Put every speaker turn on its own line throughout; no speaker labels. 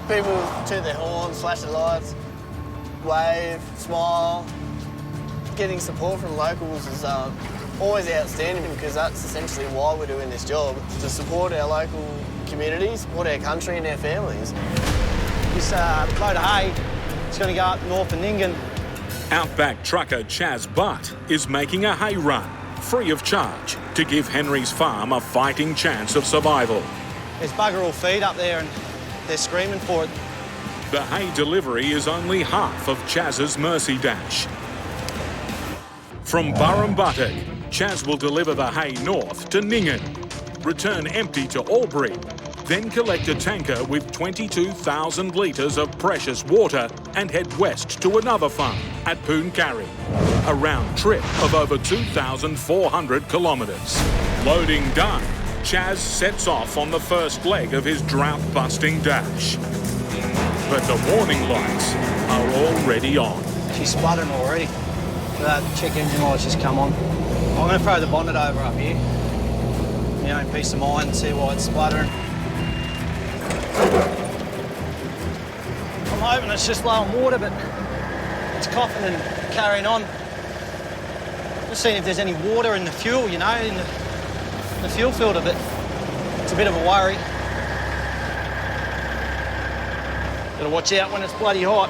People toot their horns, flash their lights, wave, smile. Getting support from locals is always outstanding because that's essentially why we're doing this job, to support our local communities, support our country and our families.
This load of hay is going to go up north of Nyngan.
Outback trucker Chaz Butt is making a hay run, free of charge, to give Henry's farm a fighting chance of survival.
There's bugger all feed up there and they're screaming for it.
The hay delivery is only half of Chaz's mercy dash. From Burrumbuttock, Chaz will deliver the hay north to Nyngan, return empty to Albury, then collect a tanker with 22,000 litres of precious water and head west to another farm at Pooncarry. A round trip of over 2,400 kilometres. Loading done, Chaz sets off on the first leg of his drought-busting dash. But the warning lights are already on.
She's spluttering already. That check engine light's just come on. I'm going to throw the bonnet over up here. My own peace of mind and see why it's spluttering. I'm hoping it's just low on water, but it's coughing and carrying on. Just seeing if there's any water in the fuel, you know, in the fuel filter, but it's a bit of a worry. Gotta watch out when it's bloody hot.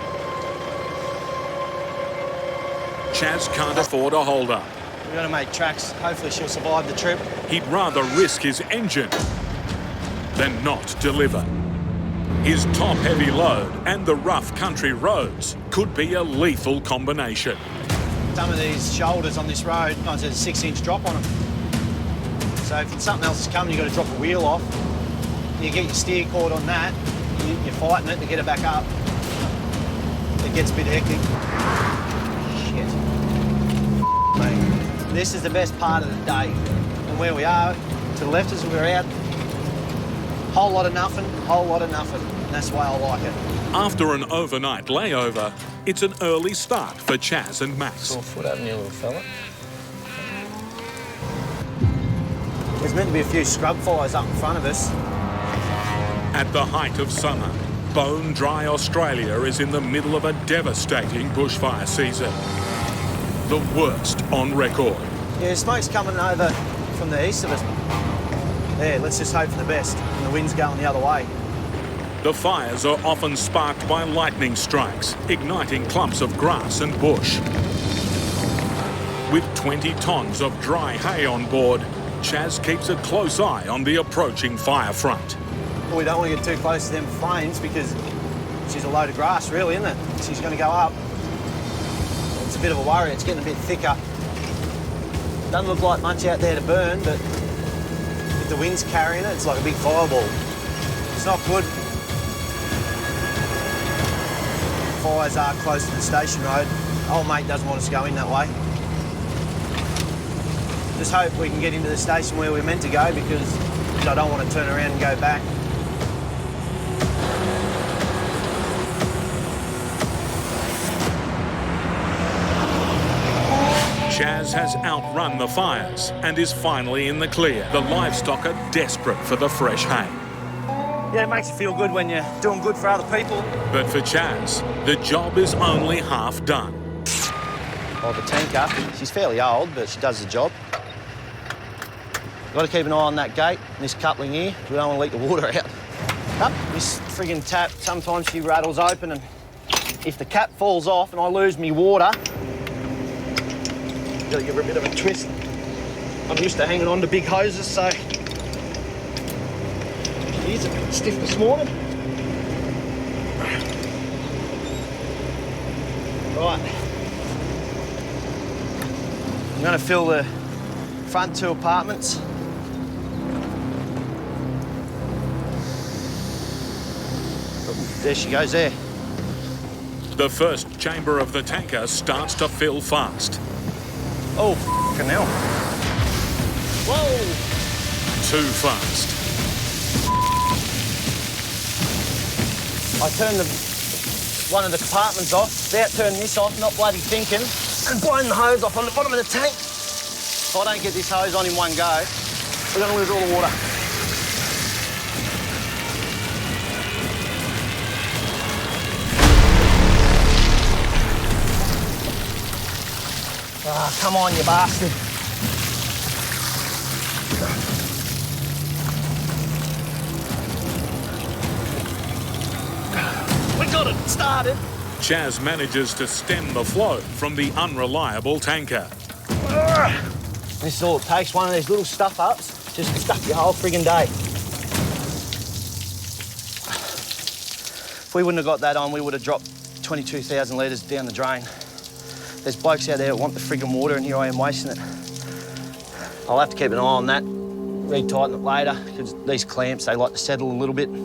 Chaz can't afford a hold-up.
We've got to make tracks. Hopefully she'll survive the trip.
He'd rather risk his engine than not deliver. His top-heavy load and the rough country roads could be a lethal combination.
Some of these shoulders on this road, there's a 6-inch drop on them. So if something else is coming, you've got to drop a wheel off. You get your steer cord on that, you're fighting it to get it back up. It gets a bit hectic. Shit. Mate, this is the best part of the day. And where we are, to the left as we're out, whole lot of nothing, whole lot of nothing. And that's why I like it.
After an overnight layover, it's an early start for Chaz and Max.
Sore foot, haven't you, little fella?
There's meant to be a few scrub fires up in front of us.
At the height of summer, bone-dry Australia is in the middle of a devastating bushfire season. The worst on record.
Yeah, smoke's coming over from the east of us. Yeah, let's just hope for the best. And the wind's going the other way.
The fires are often sparked by lightning strikes, igniting clumps of grass and bush. With 20 tonnes of dry hay on board, Chaz keeps a close eye on the approaching fire front.
Well, we don't want to get too close to them flames because she's a load of grass, really, isn't it? She's going to go up. It's a bit of a worry. It's getting a bit thicker. Doesn't look like much out there to burn, but if the wind's carrying it, it's like a big fireball. It's not good. Fires are close to the station road. Old mate doesn't want us to go in that way. Just hope we can get into the station where we're meant to go because I don't want to turn around and go back.
Chaz has outrun the fires and is finally in the clear. The livestock are desperate for the fresh hay.
Yeah, it makes you feel good when you're doing good for other people.
But for Chaz, the job is only half done.
Oh, the tanker, she's fairly old, but she does the job. Got to keep an eye on that gate, this coupling here. We don't want to leak the water out. Up, this friggin' tap, sometimes she rattles open and if the cap falls off and I lose me water, got to give her a bit of a twist. I'm used to hanging on to big hoses, so she's a bit stiff this morning. Right. I'm going to fill the front 2 apartments. There she goes there.
The first chamber of the tanker starts to fill fast.
Oh, f***ing hell. Whoa!
Too fast.
I turned one of the compartments off, about turning this off, not bloody thinking, and blowing the hose off on the bottom of the tank. If I don't get this hose on in one go, we're going to lose all the water. Oh, come on, you bastard. We got it started.
Chaz manages to stem the flow from the unreliable tanker.
This is all it takes, one of these little stuff-ups, just stuff your whole friggin' day. If we wouldn't have got that on, we would have dropped 22,000 litres down the drain. There's blokes out there that want the friggin' water, and here I am wasting it. I'll have to keep an eye on that, retighten it later, because these clamps, they like to settle a little bit. As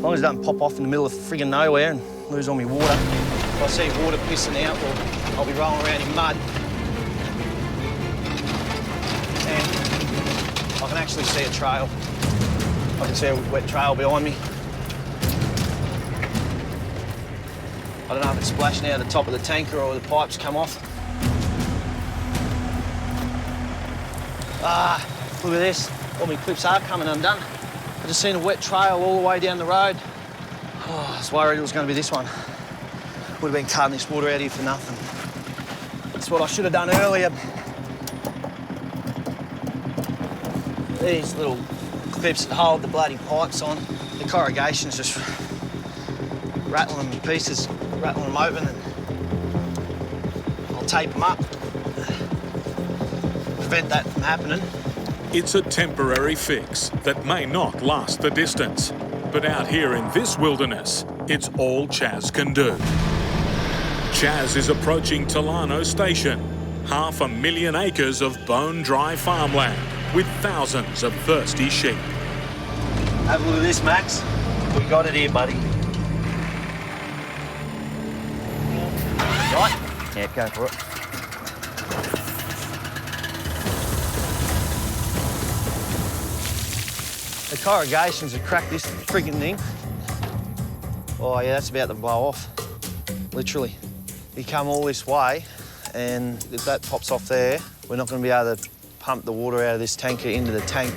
long as it doesn't pop off in the middle of friggin' nowhere and lose all my water. If I see water pissing out, well, I'll be rolling around in mud. And I can actually see a trail. I can see a wet trail behind me. I don't know if it's splashing out of the top of the tanker or the pipes come off. Ah, look at this. All my clips are coming undone. I just seen a wet trail all the way down the road. Oh, I was worried it was going to be this one. Would have been cutting this water out here for nothing. That's what I should have done earlier. These little clips that hold the bloody pipes on, the corrugation's just rattling them in pieces, rattling them open, and I'll tape them up. Prevent that from happening.
It's a temporary fix that may not last the distance, but out here in this wilderness, it's all Chaz can do. Chaz is approaching Tolano Station, 500,000 acres of bone-dry farmland with thousands of thirsty sheep.
Have a look at this, Max. We got it here, buddy. Right? Yeah, go for it. The corrugations have cracked this friggin' thing. Oh, yeah, that's about to blow off. Literally. You come all this way, and if that pops off there, we're not going to be able to pump the water out of this tanker into the tank.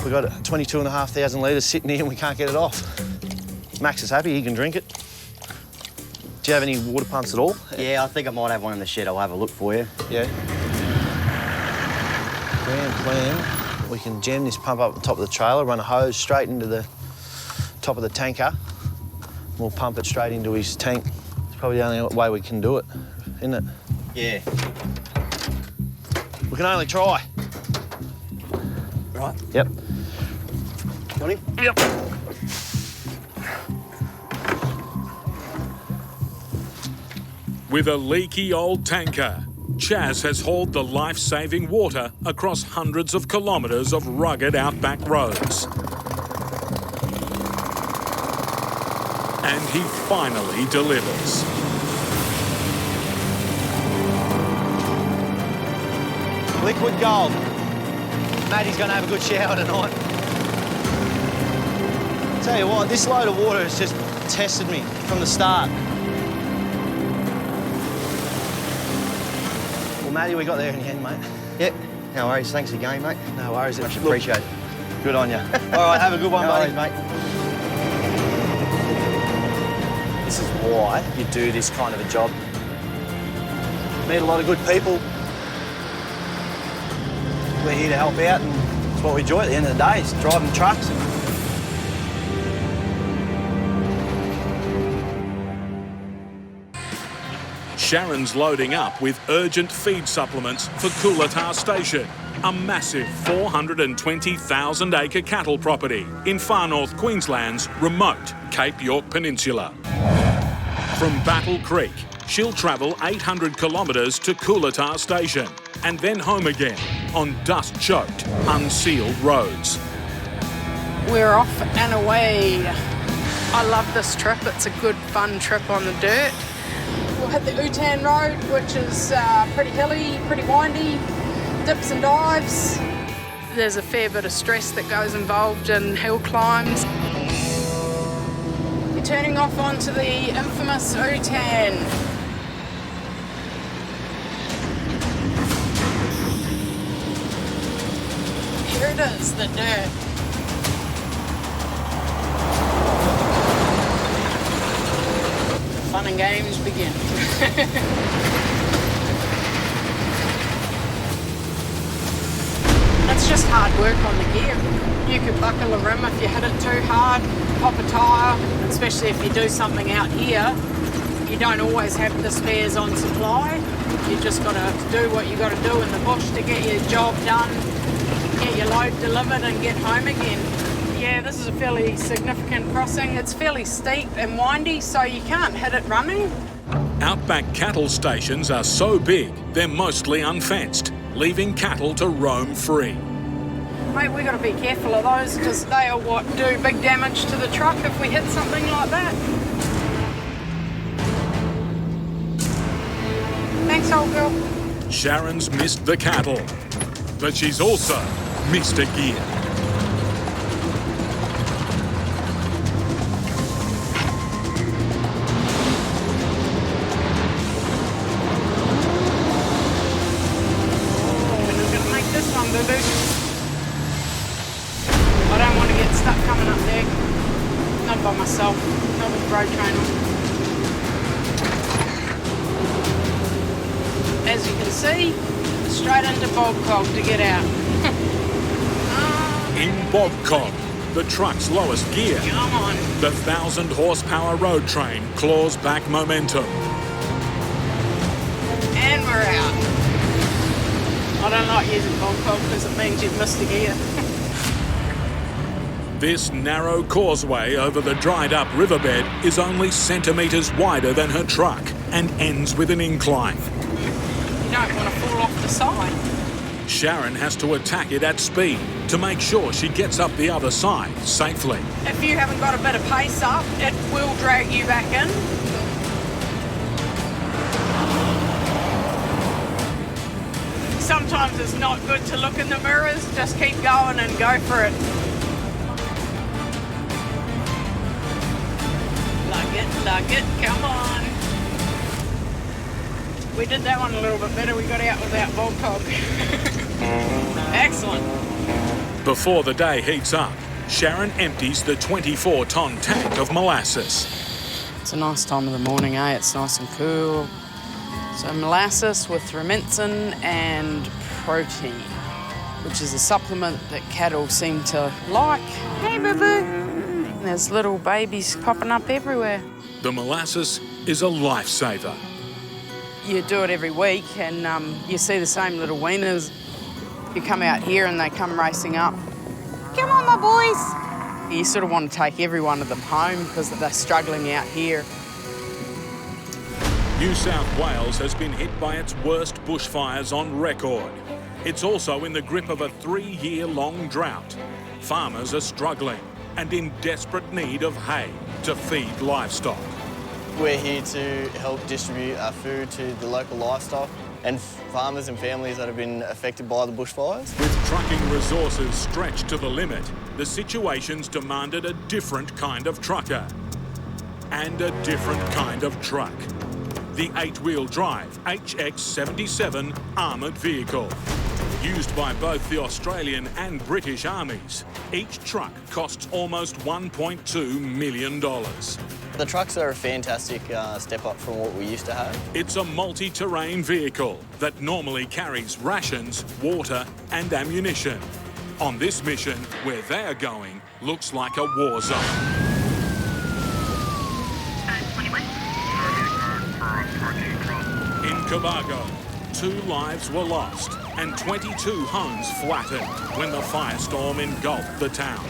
We've got 22,500 litres sitting here and we can't get it off. Max is happy, he can drink it. Do you have any water pumps at all?
Yeah, I think I might have one in the shed. I'll have a look for you.
Yeah. Grand plan. We can jam this pump up the top of the trailer, run a hose straight into the top of the tanker. We'll pump it straight into his tank. It's probably the only way we can do it, isn't it?
Yeah.
We can only try.
Right.
Yep.
Got him?
Yep.
With a leaky old tanker, Chaz has hauled the life-saving water across hundreds of kilometres of rugged outback roads. And he finally delivers.
Liquid gold. Maddie's going to have a good shower tonight. Tell you what, this load of water has just tested me from the start. Well, Maddie, we got there in the end, mate.
Yep. No worries. Thanks again, mate.
No worries.
Much
Look,
appreciated.
good on you. All right, have a good one,
No
buddy.
worries, mate.
This is why you do this kind of a job. Meet a lot of good people. We're here to help out, and it's what we enjoy at the end of the day, is driving trucks.
Sharon's loading up with urgent feed supplements for Coolatar Station, a massive 420,000-acre cattle property in far north Queensland's remote Cape York Peninsula. From Battle Creek, she'll travel 800 kilometres to Coolatar Station and then home again on dust-choked, unsealed roads.
We're off and away. I love this trip. It's a good, fun trip on the dirt. We'll hit the Utan Road, which is pretty hilly, pretty windy, dips and dives. There's a fair bit of stress that goes involved in hill climbs. You're turning off onto the infamous Utan. Here it is, the dirt. Fun and games begin. just hard work on the gear. You could buckle a rim if you hit it too hard, pop a tyre, especially if you do something out here. You don't always have the spares on supply. You just got to do what you got to do in the bush to get your job done, get your load delivered and get home again. Yeah, this is a fairly significant crossing. It's fairly steep and windy, so you can't hit it running.
Outback cattle stations are so big, they're mostly unfenced, leaving cattle to roam free.
Mate, we got to be careful of those because they are what do big damage to the truck if we hit something like that. Thanks, old girl.
Sharon's missed the cattle, but she's also missed a gear.
I don't want to get stuck coming up there. Not by myself, not with the road train on. As you can see, straight into bog cog to get out.
In bog cog, the truck's lowest gear,
Come on.
the 1,000 horsepower road train claws back momentum.
And we're out. I don't like using bog cog because it means you've missed a gear.
This narrow causeway over the dried up riverbed is only centimetres wider than her truck and ends with an incline.
You don't want to fall off the side.
Sharon has to attack it at speed to make sure she gets up the other side safely.
If you haven't got a bit of pace up, it will drag you back in. Sometimes it's not good to look in the mirrors, just keep going and go for it. Lug it, come on. We did that one a little bit better, we got out without bog cog. Excellent.
Before the day heats up, Sharon empties the 24-tonne tank of molasses.
It's a nice time of the morning, eh? It's nice and cool. So molasses with rumensin and protein, which is a supplement that cattle seem to like. Hey, boo-boo. There's little babies popping up everywhere.
The molasses is a lifesaver.
You do it every week and you see the same little weaners. You come out here and they come racing up. Come on, my boys. You sort of want to take every one of them home because they're struggling out here.
New South Wales has been hit by its worst bushfires on record. It's also in the grip of a 3-year-long drought. Farmers are struggling and in desperate need of hay to feed livestock.
We're here to help distribute our food to the local livestock and farmers and families that have been affected by the bushfires.
With trucking resources stretched to the limit, the situation's demanded a different kind of trucker and a different kind of truck. The 8-wheel drive HX77 armoured vehicle. Used by both the Australian and British armies, each truck costs almost $1.2 million.
The trucks are a fantastic step up from what we used to have.
It's a multi-terrain vehicle that normally carries rations, water and ammunition. On this mission, where they're going looks like a war zone. In Cobargo, 2 lives were lost and 22 homes flattened when the firestorm engulfed the town.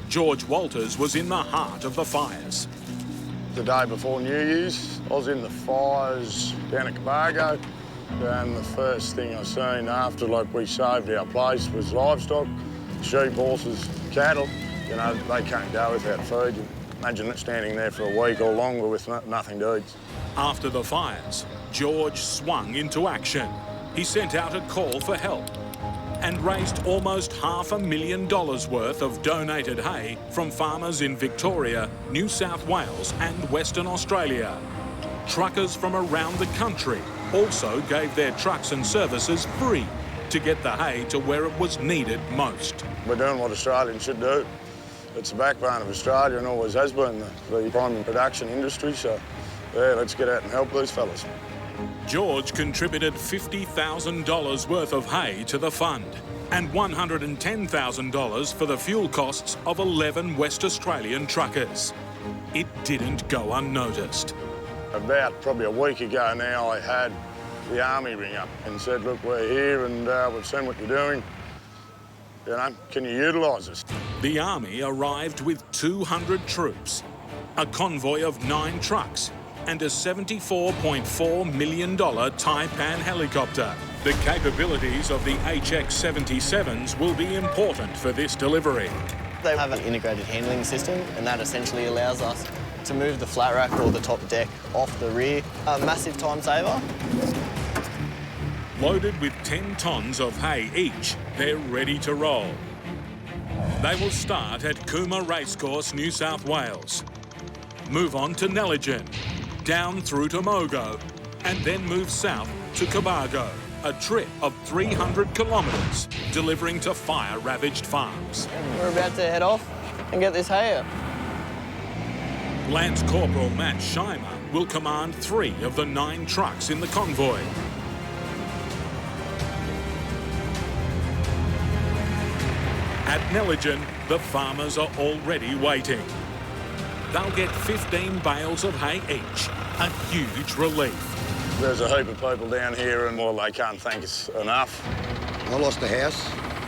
George Walters was in the heart of the fires.
The day before New Year's, I was in the fires down at Cobargo, and the first thing I seen after we saved our place was livestock, sheep, horses, cattle. You know, they can't go without food. Imagine it standing there for a week or longer with nothing to eat.
After the fires, George swung into action. He sent out a call for help and raised almost $500,000 worth of donated hay from farmers in Victoria, New South Wales and Western Australia. Truckers from around the country also gave their trucks and services free to get the hay to where it was needed most.
We're doing what Australians should do. It's the backbone of Australia and always has been, the primary production industry, so yeah, let's get out and help these fellas.
George contributed $50,000 worth of hay to the fund. and $110,000 for the fuel costs of 11 West Australian truckers. It didn't go unnoticed.
About probably a week ago now, I had the Army ring up and said, look, we're here and we've seen what you're doing. You know, can you utilise us?
The Army arrived with 200 troops, a convoy of 9 trucks, and a $74.4 million Taipan helicopter. The capabilities of the HX-77s will be important for this delivery.
They have an integrated handling system, and that essentially allows us to move the flat rack or the top deck off the rear. A massive time saver.
Loaded with 10 tonnes of hay each, they're ready to roll. They will start at Cooma Racecourse, New South Wales, move on to Neligan, down through to Mogo, and then move south to Cobargo, a trip of 300 kilometres, delivering to fire-ravaged farms.
We're about to head off and get this hay out.
Lance Corporal Matt Scheimer will command 3 of the 9 trucks in the convoy. At Neligan, the farmers are already waiting. They'll get 15 bales of hay each, a huge relief.
There's a heap of people down here and, well, they can't thank us enough.
I lost a house,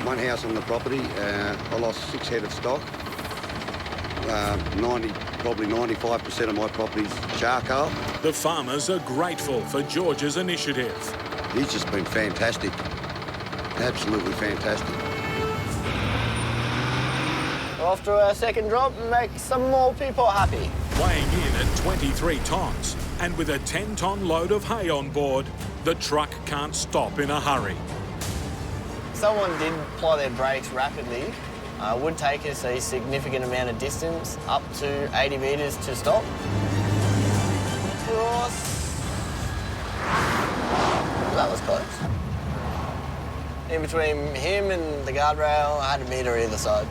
one house on the property. I lost 6 head of stock. Probably 95% of my property's charcoal.
The farmers are grateful for George's initiative.
He's just been fantastic, absolutely fantastic.
We're off to our second drop and make some more people happy.
Weighing in at 23 tonnes, and with a 10-tonne load of hay on board, the truck can't stop in a hurry.
Someone did apply their brakes rapidly. Would take us a significant amount of distance, up to 80 metres to stop. Cross. That was close. In between him and the guardrail, I had a metre either side.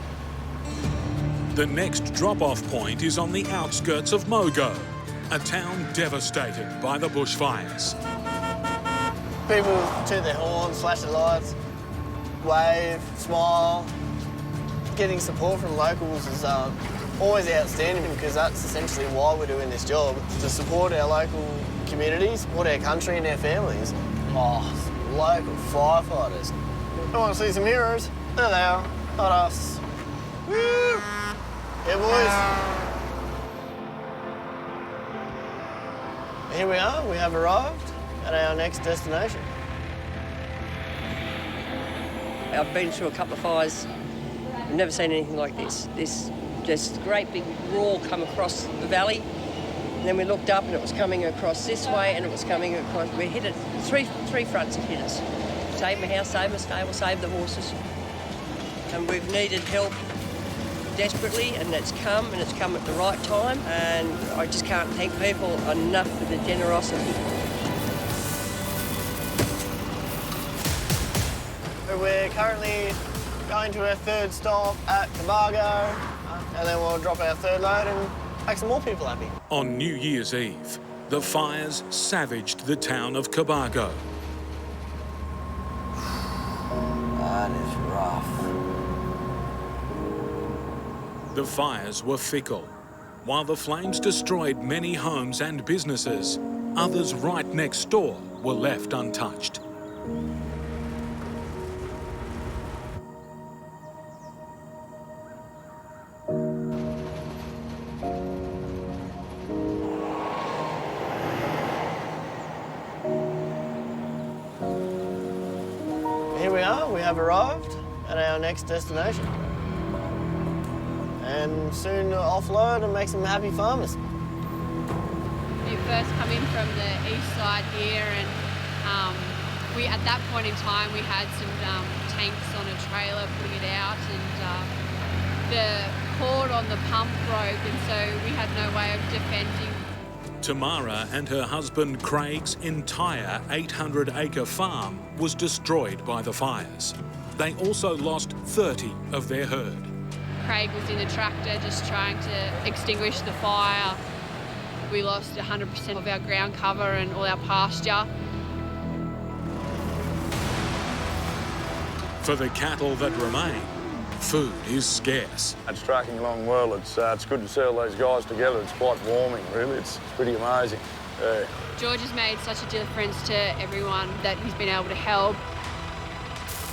The next drop-off point is on the outskirts of Mogo, a town devastated by the bushfires.
People toot their horns, flash their lights, wave, smile. Getting support from locals is always outstanding, because that's essentially why we're doing this job, to support our local communities, support our country and our families. Oh, local firefighters. I want to see some heroes. There they are, not us. Woo! Yeah, boys. Here we are, we have arrived at our next destination.
I've been through a couple of fires. I've never seen anything like this. This great big roar come across the valley. And then we looked up and it was coming across this way and it was coming across. We hit it, three fronts have hit us. Saved my house, saved my stable, saved the horses. And we've needed help desperately, and it's come at the right time. And I just can't thank people enough for the generosity.
We're currently going to our third stop at Cobargo, and then we'll drop our third load and make some more people happy.
On New Year's Eve, the fires savaged the town of Cobargo.
That is rough.
The fires were fickle. While the flames destroyed many homes and businesses, others right next door were left untouched.
Here we are, we have arrived at our next destination. And soon offload and make some happy farmers.
We first come in from the east side here, and at that point in time we had some tanks on a trailer putting it out, and the cord on the pump broke, and so we had no way of defending.
Tamara and her husband Craig's entire 800-acre farm was destroyed by the fires. They also lost 30 of their herd.
Craig was in the tractor just trying to extinguish the fire. We lost 100% of our ground cover and all our pasture.
For the cattle that remain, food is scarce.
It's trucking along well. It's good to see all those guys together. It's quite warming, really. It's pretty amazing. Yeah.
George has made such a difference to everyone that he's been able to help.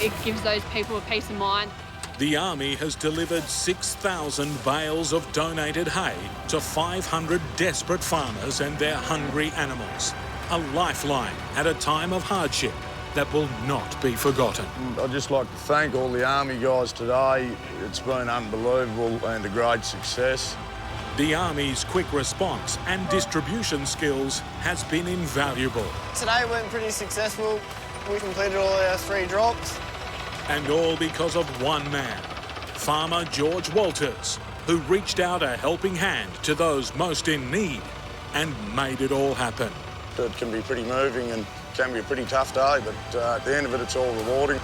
It gives those people a peace of mind.
The Army has delivered 6,000 bales of donated hay to 500 desperate farmers and their hungry animals. A lifeline at a time of hardship that will not be forgotten.
I'd just like to thank all the Army guys today. It's been unbelievable and a great success.
The Army's quick response and distribution skills has been invaluable.
Today went pretty successful. We completed all our 3 drops.
And all because of one man, farmer George Walters, who reached out a helping hand to those most in need and made it all happen.
It can be pretty moving and can be a pretty tough day, but at the end of it, it's all rewarding.